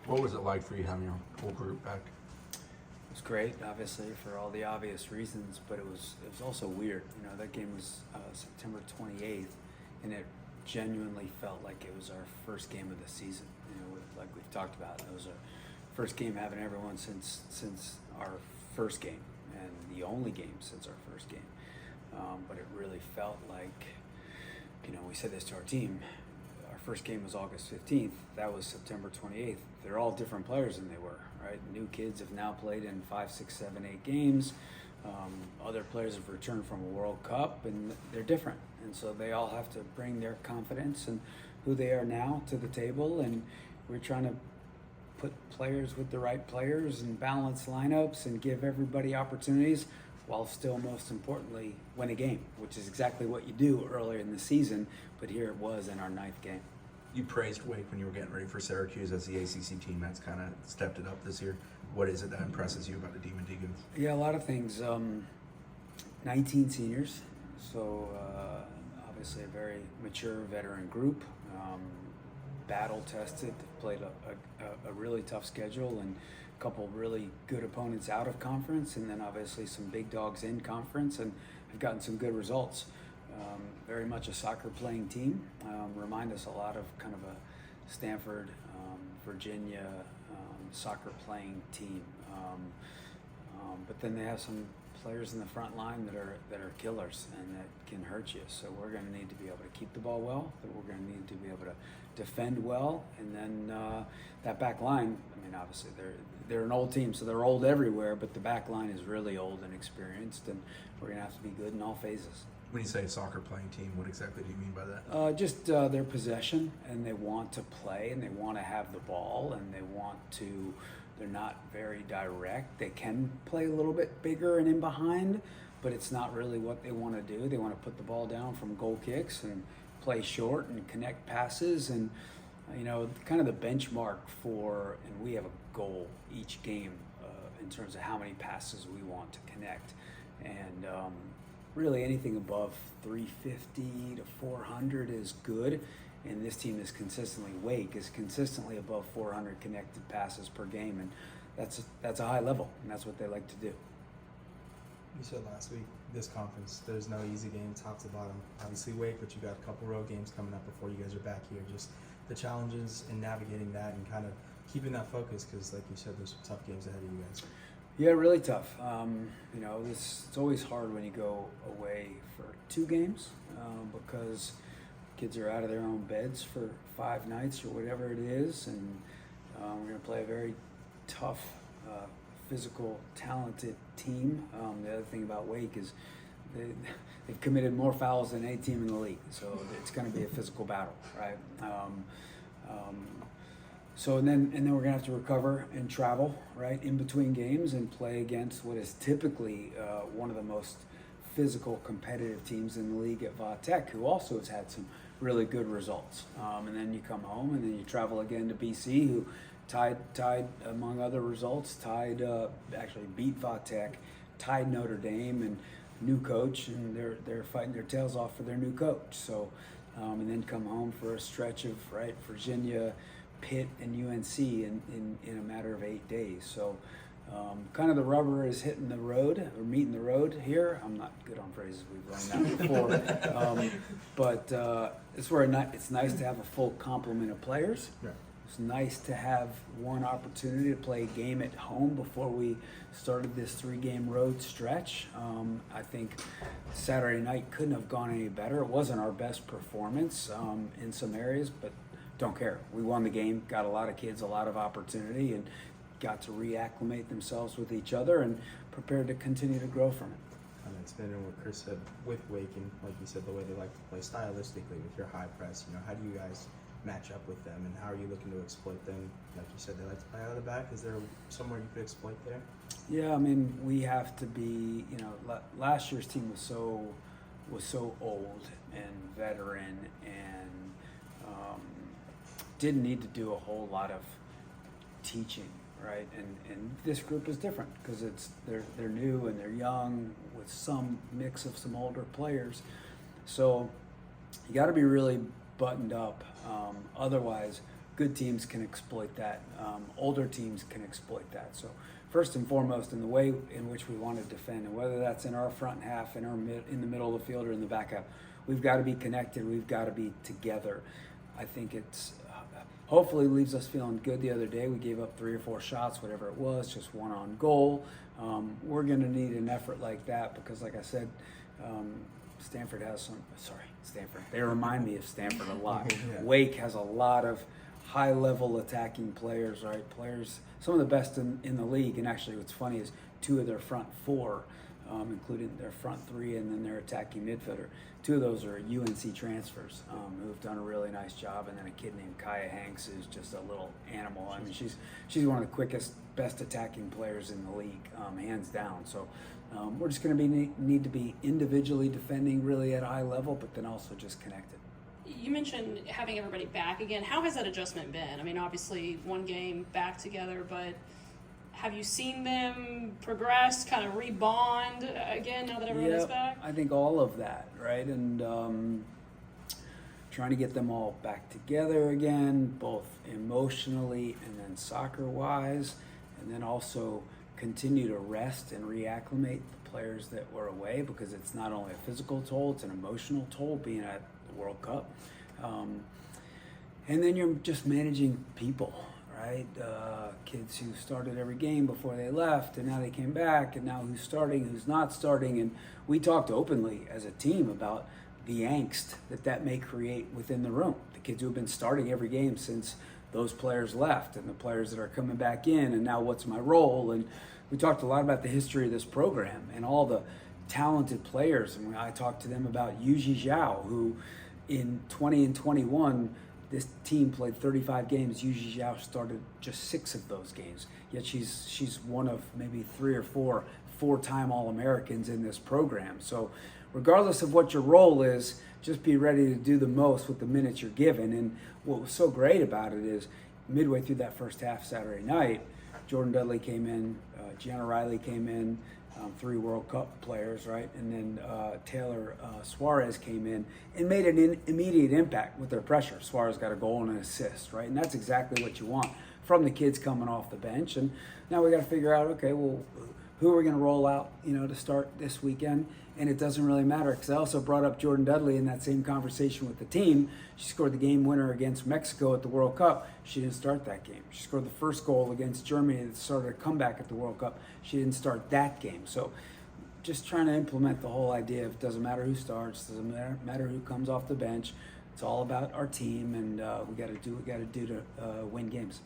What was it like for you having your whole group back? It was great, obviously, for all the obvious reasons, but it was also weird. You know, that game was September 28th, and it genuinely felt like it was our first game of the season. You know, like we've talked about, it was our first game having everyone since our first game, and the only game since our first game. But it really felt like, you know, we said this to our team. Our first game was August 15th. That was September 28th. They're all different players than they were, right? New kids have now played in 5, 6, 7, 8 games. Other players have returned from a World Cup, and they're different. And so they all have to bring their confidence and who they are now to the table. And we're trying to put players with the right players and balance lineups and give everybody opportunities, while still, most importantly, win a game, which is exactly what you do earlier in the season. But here it was in our 9th game. You praised Wake when you were getting ready for Syracuse as the ACC team that's kind of stepped it up this year. What is it that impresses you about the Demon Deacons? Yeah, a lot of things. 19 seniors, so obviously a very mature veteran group. Battle tested, played a really tough schedule, and a couple really good opponents out of conference, and then obviously some big dogs in conference, and have gotten some good results. Very much a soccer playing team. Remind us a lot of kind of a Stanford, Virginia soccer playing team. But then they have some players in the front line that are killers and that can hurt you. So we're going to need to be able to keep the ball well. That we're going to need to be able to defend well, and then that back line. I mean, obviously they're an old team, so they're old everywhere. But the back line is really old and experienced, and we're going to have to be good in all phases. When you say soccer playing team, what exactly do you mean by that? Just their possession, and they want to play, and they want to have the ball, and they want to. They're not very direct. They can play a little bit bigger and in behind, but it's not really what they want to do. They want to put the ball down from goal kicks and play short and connect passes, and you know, kind of the benchmark for. And we have a goal each game in terms of how many passes we want to connect, and. Really anything above 350 to 400 is good, and this team is consistently, Wake is consistently above 400 connected passes per game, and that's a high level, and that's what they like to do. You said last week, this conference, there's no easy game top to bottom. Obviously Wake, but you got a couple road games coming up before you guys are back here. Just the challenges in navigating that and kind of keeping that focus, because like you said, there's some tough games ahead of you guys. Yeah, really tough. You know, it's always hard when you go away for 2 games because kids are out of their own beds for 5 nights or whatever it is, and we're going to play a very tough, physical, talented team. The other thing about Wake is they've committed more fouls than any team in the league, so it's going to be a physical battle, right? So and then we're gonna have to recover and travel right in between games and play against what is typically one of the most physical, competitive teams in the league at Va Tech, who also has had some really good results. And then you come home and then you travel again to BC, who tied among other results, actually beat Va Tech, tied Notre Dame, and new coach, and they're fighting their tails off for their new coach. So and then come home for a stretch of Virginia, Pitt, and UNC in a matter of 8 days. So kind of the rubber is hitting the road or meeting the road here. I'm not good on phrases, we've learned that before. But it's where it's nice to have a full complement of players. Yeah. It's nice to have one opportunity to play a game at home before we started this 3-game road stretch. I think Saturday night couldn't have gone any better. It wasn't our best performance in some areas, but don't care. We won the game, got a lot of kids a lot of opportunity, and got to reacclimate themselves with each other and prepared to continue to grow from it. And it's been what Chris said with Wake, and like you said, the way they like to play stylistically with your high press. You know, how do you guys match up with them, and how are you looking to exploit them? Like you said, they like to play out of the back. Is there somewhere you could exploit there? Yeah, I mean, we have to be. You know, last year's team was so old and veteran, and didn't need to do a whole lot of teaching, right? And this group is different because they're new and they're young with some mix of some older players. So you got to be really buttoned up. Otherwise, good teams can exploit that. Older teams can exploit that. So first and foremost, in the way in which we want to defend, and whether that's in our front half, in the middle of the field, or in the back half, we've got to be connected. We've got to be together. I think it's hopefully leaves us feeling good. The other day we gave up 3 or 4 shots, whatever it was, just one on goal. We're going to need an effort like that because, like I said, Stanford has some. Sorry, Stanford. They remind me of Stanford a lot. Yeah. Wake has a lot of high-level attacking players, right? Players, some of the best in the league. And actually, what's funny is 2 of their front 4, including their front 3 and then their attacking midfielder. 2 of those are UNC transfers who've done a really nice job. And then a kid named Kaya Hanks is just a little animal. I mean, she's one of the quickest, best attacking players in the league, hands down. So we're just going to need to be individually defending really at a high level, but then also just connected. You mentioned having everybody back again. How has that adjustment been? I mean, obviously one game back together, but have you seen them progress, kind of rebond again now that everyone is back? I think all of that, right? And trying to get them all back together again, both emotionally and then soccer-wise, and then also continue to rest and reacclimate the players that were away, because it's not only a physical toll, it's an emotional toll being at the World Cup. And then you're just managing people, right? Kids who started every game before they left, and now they came back, and now who's starting, who's not starting. And we talked openly as a team about the angst that may create within the room. The kids who have been starting every game since those players left, and the players that are coming back in, and now what's my role? And we talked a lot about the history of this program and all the talented players. And when I talked to them about Yuji Zhao, who in 20 and 21, this team played 35 games. Yuji Zhao started just 6 of those games. Yet she's one of maybe 3 or 4 4-time All-Americans in this program. So regardless of what your role is, just be ready to do the most with the minutes you're given. And what was so great about it is midway through that first half Saturday night, Jordan Dudley came in, Gianna Riley came in, 3 World Cup players, right? And then Taylor Suarez came in and made an immediate impact with their pressure. Suarez got a goal and an assist, right? And that's exactly what you want from the kids coming off the bench. And now we got to figure out, okay, well, who are we going to roll out, to start this weekend? And it doesn't really matter, because I also brought up Jordan Dudley in that same conversation with the team. She scored the game winner against Mexico at the World Cup. She didn't start that game. She scored the first goal against Germany that started a comeback at the World Cup. She didn't start that game. So just trying to implement the whole idea of it doesn't matter who starts, doesn't matter who comes off the bench. It's all about our team, and we got to do what we got to do to win games.